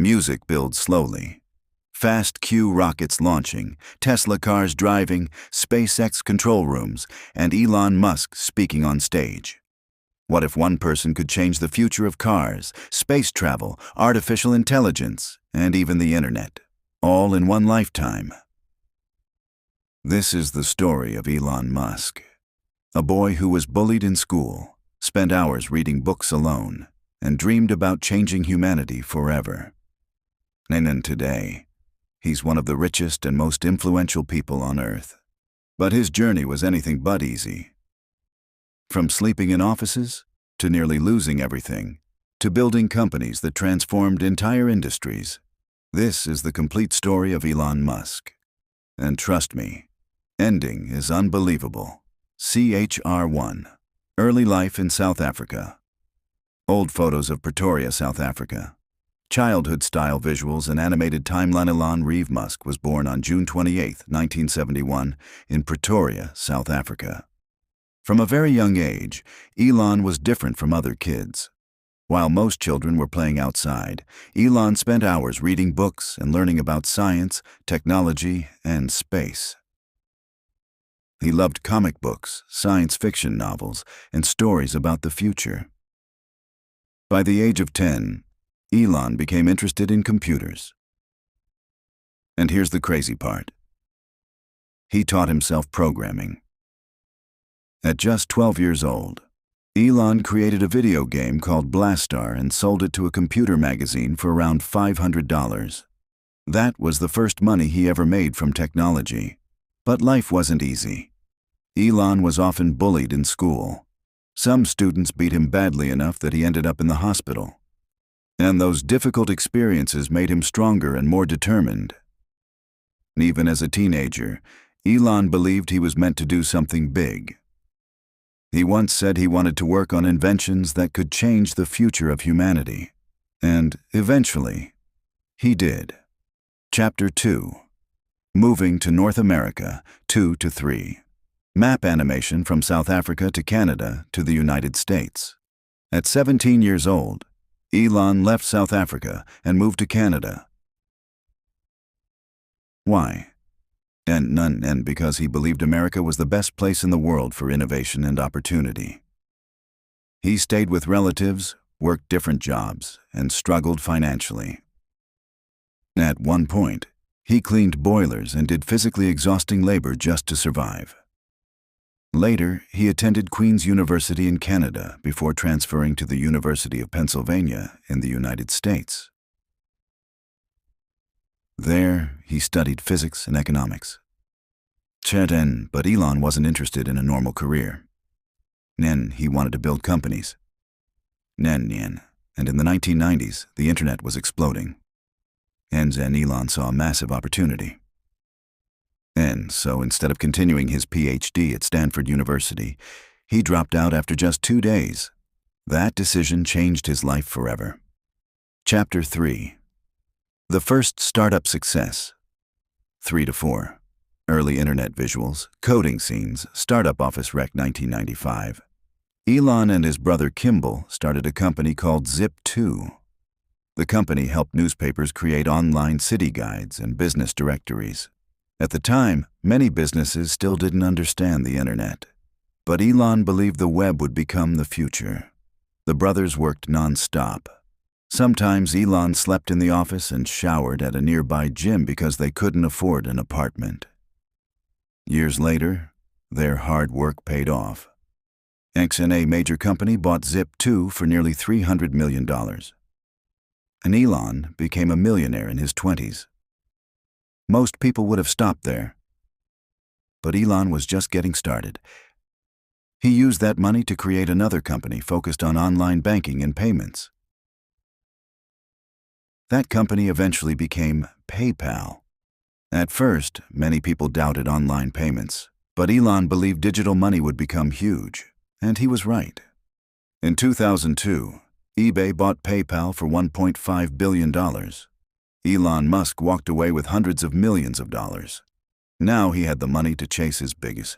Music builds slowly. Fast Q rockets launching, Tesla cars driving, SpaceX control rooms, and Elon Musk speaking on stage. What if one person could change the future of cars, space travel, artificial intelligence, and even the internet, all in one lifetime? This is the story of Elon Musk, a boy who was bullied in school, spent hours reading books alone, and dreamed about changing humanity forever. And today, he's one of the richest and most influential people on Earth. But his journey was anything but easy. From sleeping in offices, to nearly losing everything, to building companies that transformed entire industries, this is the complete story of Elon Musk. And trust me, ending is unbelievable. CHR1. Early life in South Africa. Old photos of Pretoria, South Africa. Childhood-style visuals and animated timeline. Elon Reeve Musk was born on June 28, 1971, in Pretoria, South Africa. From a very young age, Elon was different from other kids. While most children were playing outside, Elon spent hours reading books and learning about science, technology, and space. He loved comic books, science fiction novels, and stories about the future. By the age of 10, Elon became interested in computers. And here's the crazy part. He taught himself programming. At just 12 years old, Elon created a video game called Blastar and sold it to a computer magazine for around $500. That was the first money he ever made from technology. But life wasn't easy. Elon was often bullied in school. Some students beat him badly enough that he ended up in the hospital. And those difficult experiences made him stronger and more determined. Even as a teenager, Elon believed he was meant to do something big. He once said he wanted to work on inventions that could change the future of humanity. And, eventually, he did. Chapter 2. Moving to North America, 2 to 3. Map animation from South Africa to Canada to the United States. At 17 years old, Elon left South Africa and moved to Canada. Why? And because he believed America was the best place in the world for innovation and opportunity. He stayed with relatives, worked different jobs, and struggled financially. At one point, he cleaned boilers and did physically exhausting labor just to survive. Later, he attended Queen's University in Canada before transferring to the University of Pennsylvania in the United States. There, he studied physics and economics. But Elon wasn't interested in a normal career. He wanted to build companies. And in the 1990s, the internet was exploding. And Elon saw a massive opportunity. And so instead of continuing his PhD at Stanford University, he dropped out after just 2 days. That decision changed his life forever. Chapter 3. The first startup success. 3 to 4. Early internet visuals, coding scenes, startup office rec 1995. Elon and his brother Kimball started a company called Zip2. The company helped newspapers create online city guides and business directories. At the time, many businesses still didn't understand the internet. But Elon believed the web would become the future. The brothers worked non-stop. Sometimes Elon slept in the office and showered at a nearby gym because they couldn't afford an apartment. Years later, their hard work paid off. A major company bought Zip2 for nearly $300 million. And Elon became a millionaire in his 20s. Most people would have stopped there. But Elon was just getting started. He used that money to create another company focused on online banking and payments. That company eventually became PayPal. At first, many people doubted online payments, but Elon believed digital money would become huge, and he was right. In 2002, eBay bought PayPal for $1.5 billion. Elon Musk walked away with hundreds of millions of dollars. Now he had the money to chase his biggest